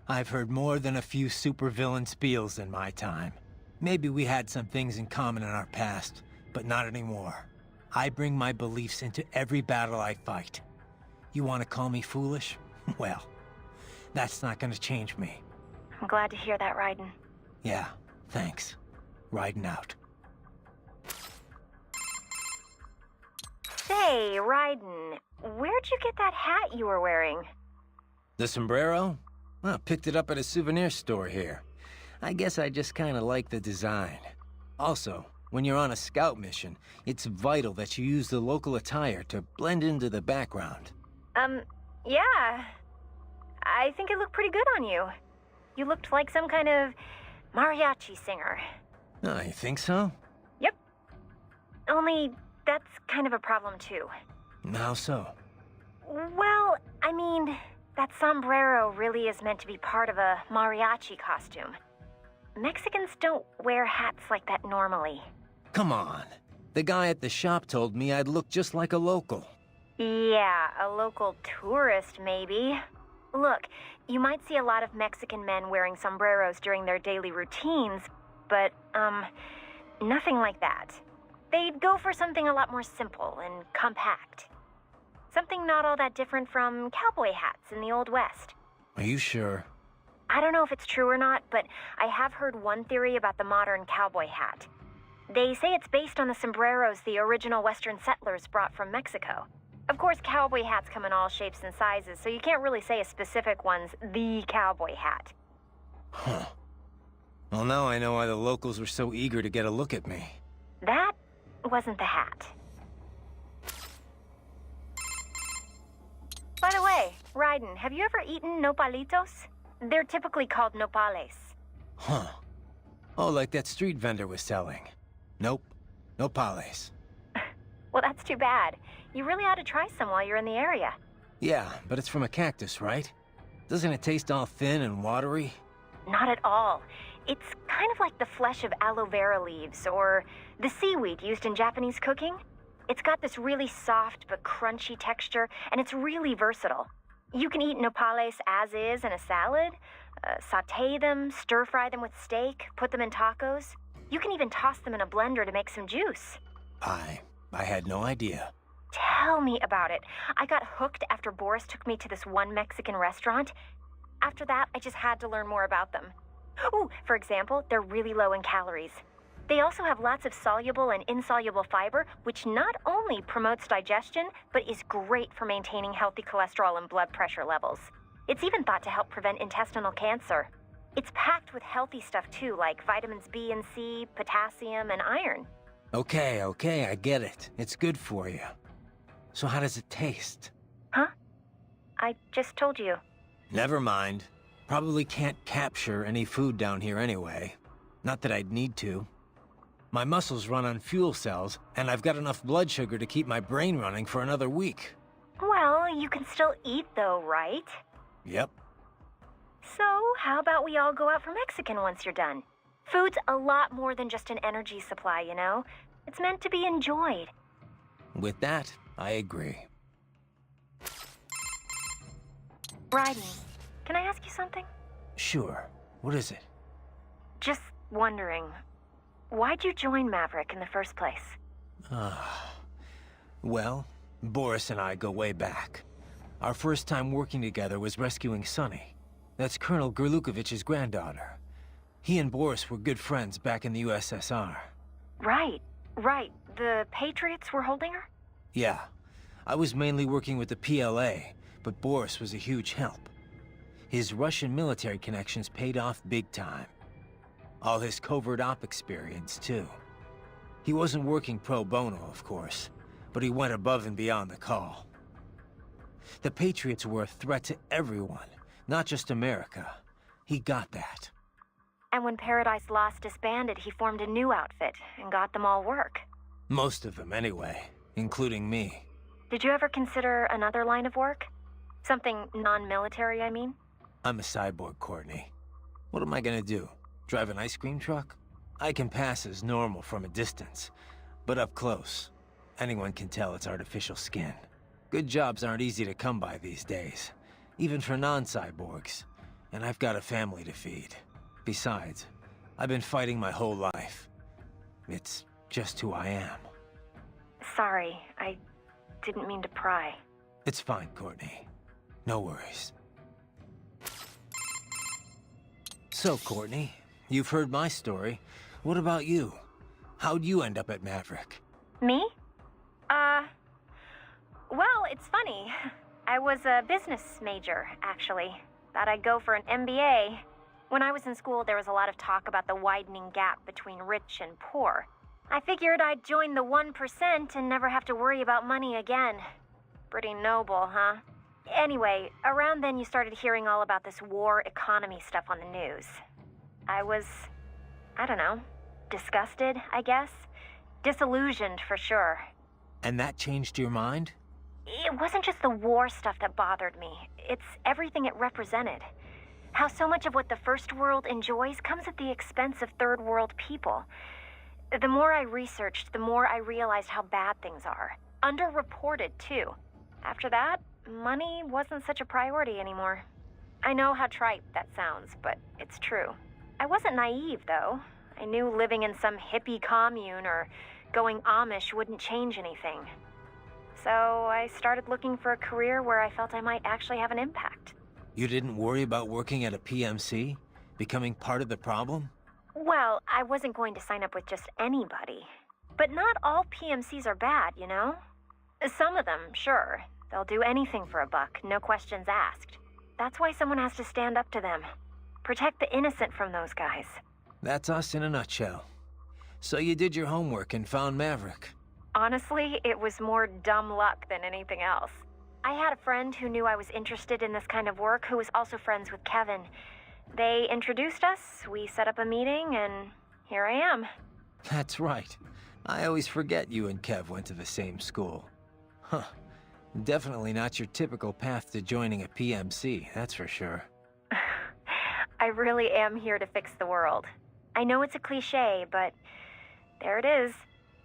I've heard more than a few supervillain spiels in my time. Maybe we had some things in common in our past, but not anymore. I bring my beliefs into every battle I fight. You want to call me foolish? Well, that's not gonna change me. I'm glad to hear that, Raiden. Yeah, thanks. Riding out. Say, Raiden, where'd you get that hat you were wearing? The sombrero? Well, picked it up at a souvenir store here. I guess I just kinda like the design. Also, when you're on a scout mission, it's vital that you use the local attire to blend into the background. Yeah. I think it looked pretty good on you. You looked like some kind of mariachi singer. Oh, you think so? Yep. Only, that's kind of a problem too. How so? Well, I mean, that sombrero really is meant to be part of a mariachi costume. Mexicans don't wear hats like that normally. Come on. The guy at the shop told me I'd look just like a local. Yeah, a local tourist maybe. Look, you might see a lot of Mexican men wearing sombreros during their daily routines, but, nothing like that. They'd go for something a lot more simple and compact. Something not all that different from cowboy hats in the Old West. Are you sure? I don't know if it's true or not, but I have heard one theory about the modern cowboy hat. They say it's based on the sombreros the original Western settlers brought from Mexico. Of course, cowboy hats come in all shapes and sizes, so you can't really say a specific one's the cowboy hat. Huh. Well, now I know why the locals were so eager to get a look at me. That wasn't the hat. By the way, Raiden, have you ever eaten nopalitos? They're typically called nopales. Huh. Oh, like that street vendor was selling. Nope. No pales. Well, that's too bad. You really ought to try some while you're in the area. Yeah, but it's from a cactus, right? Doesn't it taste all thin and watery? Not at all. It's kind of like the flesh of aloe vera leaves, or the seaweed used in Japanese cooking. It's got this really soft but crunchy texture, and it's really versatile. You can eat nopales as is in a salad, saute them, stir-fry them with steak, put them in tacos. You can even toss them in a blender to make some juice. I had no idea. Tell me about it. I got hooked after Boris took me to this one Mexican restaurant. After that, I just had to learn more about them. Ooh, for example, they're really low in calories. They also have lots of soluble and insoluble fiber, which not only promotes digestion, but is great for maintaining healthy cholesterol and blood pressure levels. It's even thought to help prevent intestinal cancer. It's packed with healthy stuff too, like vitamins B and C, potassium, and iron. Okay, I get it. It's good for you. So how does it taste? Huh? I just told you. Never mind. Probably can't capture any food down here anyway. Not that I'd need to. My muscles run on fuel cells, and I've got enough blood sugar to keep my brain running for another week. Well, you can still eat though, right? Yep. So, how about we all go out for Mexican once you're done? Food's a lot more than just an energy supply, you know? It's meant to be enjoyed. With that, I agree. Raiden, can I ask you something? Sure. What is it? Just wondering, why'd you join Maverick in the first place? Well, Boris and I go way back. Our first time working together was rescuing Sunny. That's Colonel Gurlukovich's granddaughter. He and Boris were good friends back in the USSR. Right. The Patriots were holding her? Yeah. I was mainly working with the PLA, but Boris was a huge help. His Russian military connections paid off big time. All his covert op experience, too. He wasn't working pro bono, of course, but he went above and beyond the call. The Patriots were a threat to everyone, not just America. He got that. And when Paradise Lost disbanded, he formed a new outfit and got them all work. Most of them, anyway, including me. Did you ever consider another line of work? Something non-military, I mean? I'm a cyborg, Courtney. What am I gonna do? Drive an ice cream truck? I can pass as normal from a distance, but up close, anyone can tell it's artificial skin. Good jobs aren't easy to come by these days, even for non-cyborgs. and I've got a family to feed. Besides, I've been fighting my whole life. It's just who I am. Sorry, I didn't mean to pry. It's fine, Courtney. No worries. So, Courtney, you've heard my story. What about you? How'd you end up at Maverick? Me? Well, it's funny. I was a business major, actually. Thought I'd go for an MBA. When I was in school, there was a lot of talk about the widening gap between rich and poor. I figured I'd join the 1% and never have to worry about money again. Pretty noble, huh? Anyway, around then you started hearing all about this war economy stuff on the news. I was, I don't know, disgusted, I guess. Disillusioned, for sure. And that changed your mind? It wasn't just the war stuff that bothered me. It's everything it represented. How so much of what the First World enjoys comes at the expense of Third World people. The more I researched, the more I realized how bad things are. Underreported, too. After that, money wasn't such a priority anymore. I know how trite that sounds, but it's true. I wasn't naive, though. I knew living in some hippie commune or going Amish wouldn't change anything. So I started looking for a career where I felt I might actually have an impact. You didn't worry about working at a PMC? Becoming part of the problem? Well, I wasn't going to sign up with just anybody. But not all PMCs are bad, you know? Some of them, sure. They'll do anything for a buck, no questions asked. That's why someone has to stand up to them. Protect the innocent from those guys. That's us in a nutshell. So you did your homework and found Maverick. Honestly, it was more dumb luck than anything else. I had a friend who knew I was interested in this kind of work who was also friends with Kevin. They introduced us, we set up a meeting, and here I am. That's right. I always forget you and Kev went to the same school. Huh. Definitely not your typical path to joining a PMC, that's for sure. I really am here to fix the world. I know it's a cliché, but there it is.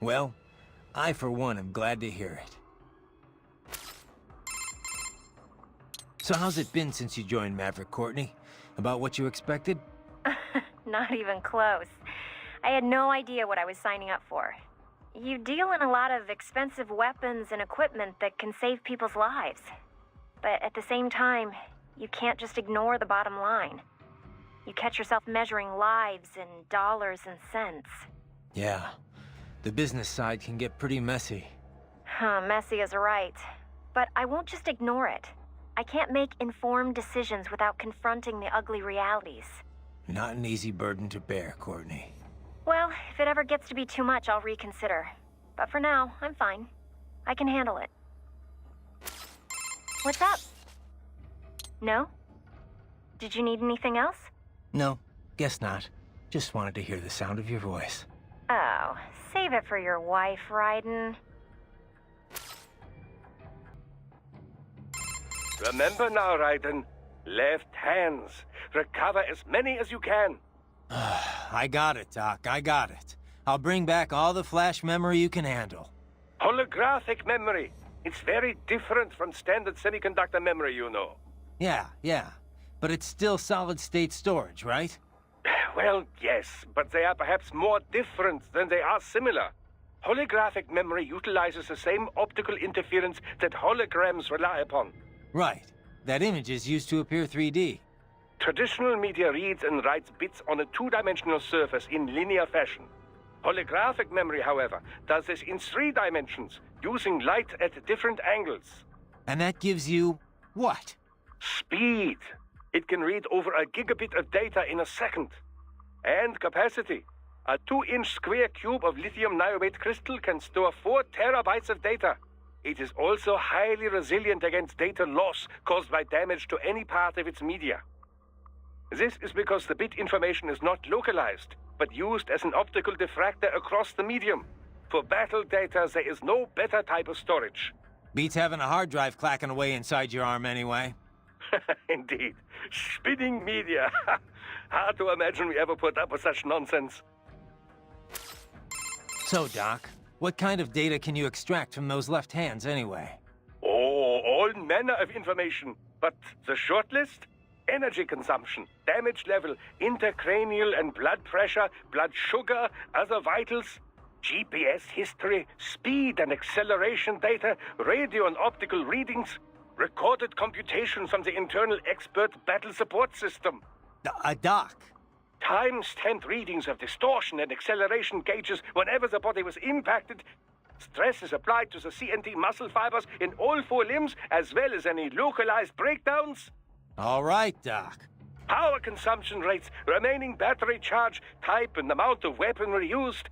Well, I for one am glad to hear it. So how's it been since you joined Maverick, Courtney? About what you expected? Not even close. I had no idea what I was signing up for. You deal in a lot of expensive weapons and equipment that can save people's lives. But at the same time, you can't just ignore the bottom line. You catch yourself measuring lives in dollars and cents. Yeah. The business side can get pretty messy. Messy is right. But I won't just ignore it. I can't make informed decisions without confronting the ugly realities. Not an easy burden to bear, Courtney. Well, if it ever gets to be too much, I'll reconsider. But for now, I'm fine. I can handle it. What's up? No? Did you need anything else? No, guess not. Just wanted to hear the sound of your voice. Oh, save it for your wife, Raiden. Remember now, Raiden. Left hands. Recover as many as you can. I got it, Doc. I got it. I'll bring back all the flash memory you can handle. Holographic memory. It's very different from standard semiconductor memory, you know. Yeah. But it's still solid-state storage, right? Well, yes, but they are perhaps more different than they are similar. Holographic memory utilizes the same optical interference that holograms rely upon. Right. That image is used to appear 3D. Traditional media reads and writes bits on a two-dimensional surface in linear fashion. Holographic memory, however, does this in 3 dimensions, using light at different angles. And that gives you... what? Speed. It can read over a gigabit of data in a second. And capacity. A 2-inch square cube of lithium niobate crystal can store 4 terabytes of data. It is also highly resilient against data loss caused by damage to any part of its media. This is because the bit information is not localized, but used as an optical diffractor across the medium. For battle data, there is no better type of storage. Beats having a hard drive clacking away inside your arm anyway. Indeed. Spinning media. Hard to imagine we ever put up with such nonsense. So, Doc, what kind of data can you extract from those left hands anyway? Oh, all manner of information. But the short list? energy consumption, damage level, intracranial and blood pressure, blood sugar, other vitals, GPS history, speed and acceleration data, radio and optical readings, recorded computations from the internal expert battle support system. Doc. Time-stamped readings of distortion and acceleration gauges whenever the body was impacted. Stress is applied to the CNT muscle fibers in all 4 limbs, as well as any localized breakdowns. All right, Doc. Power consumption rates, remaining battery charge, type and amount of weaponry used,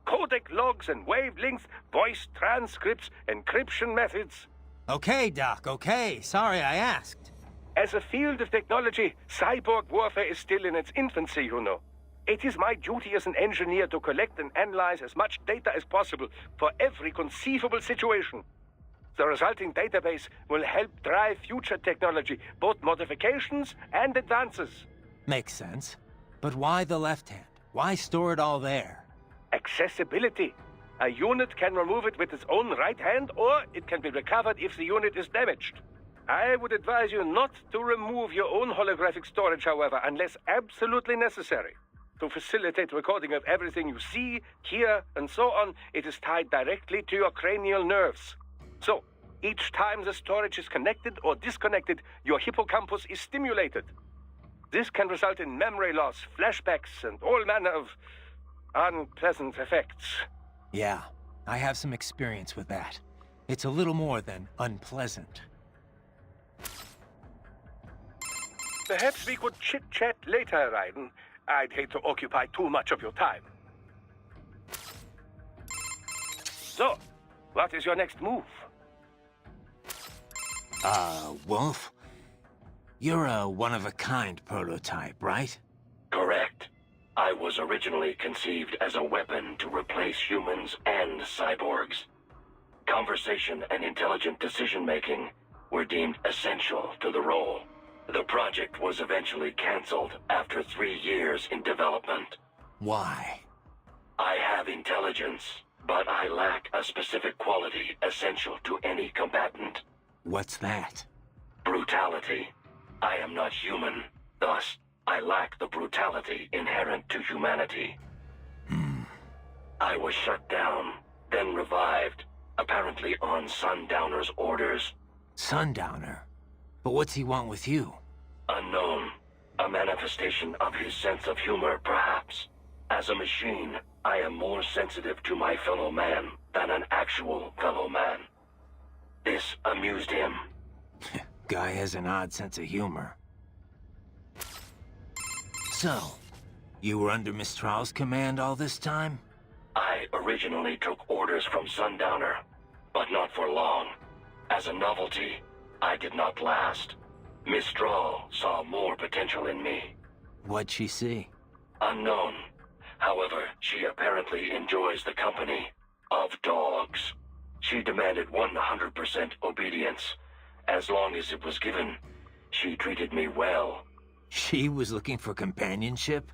codec logs and wavelengths, voice transcripts, encryption methods. Okay, Doc, okay. Sorry I asked. As a field of technology, cyborg warfare is still in its infancy, you know. It is my duty as an engineer to collect and analyze as much data as possible for every conceivable situation. The resulting database will help drive future technology, both modifications and advances. Makes sense. But why the left hand? Why store it all there? Accessibility. A unit can remove it with its own right hand, or it can be recovered if the unit is damaged. I would advise you not to remove your own holographic storage, however, unless absolutely necessary. To facilitate recording of everything you see, hear, and so on, it is tied directly to your cranial nerves. So, each time the storage is connected or disconnected, your hippocampus is stimulated. This can result in memory loss, flashbacks, and all manner of unpleasant effects. Yeah, I have some experience with that. It's a little more than unpleasant. Perhaps we could chit-chat later, Raiden. I'd hate to occupy too much of your time. So, what is your next move? Wolf? You're a one-of-a-kind prototype, right? Correct. I was originally conceived as a weapon to replace humans and cyborgs. Conversation and intelligent decision-making were deemed essential to the role. The project was eventually canceled after 3 years in development. Why? I have intelligence, but I lack a specific quality essential to any combatant. What's that? Brutality. I am not human, thus I lack the brutality inherent to humanity. I was shut down, then revived, apparently on Sundowner's orders. Sundowner? But what's he want with you? Unknown. A manifestation of his sense of humor, perhaps. As a machine, I am more sensitive to my fellow man than an actual fellow man. This amused him. Guy has an odd sense of humor. So, you were under Mistral's command all this time? I originally took orders from Sundowner, but not for long. As a novelty, I did not last. Mistral saw more potential in me. What'd she see? Unknown. However, she apparently enjoys the company of dogs. She demanded 100% obedience. As long as it was given, she treated me well. She was looking for companionship?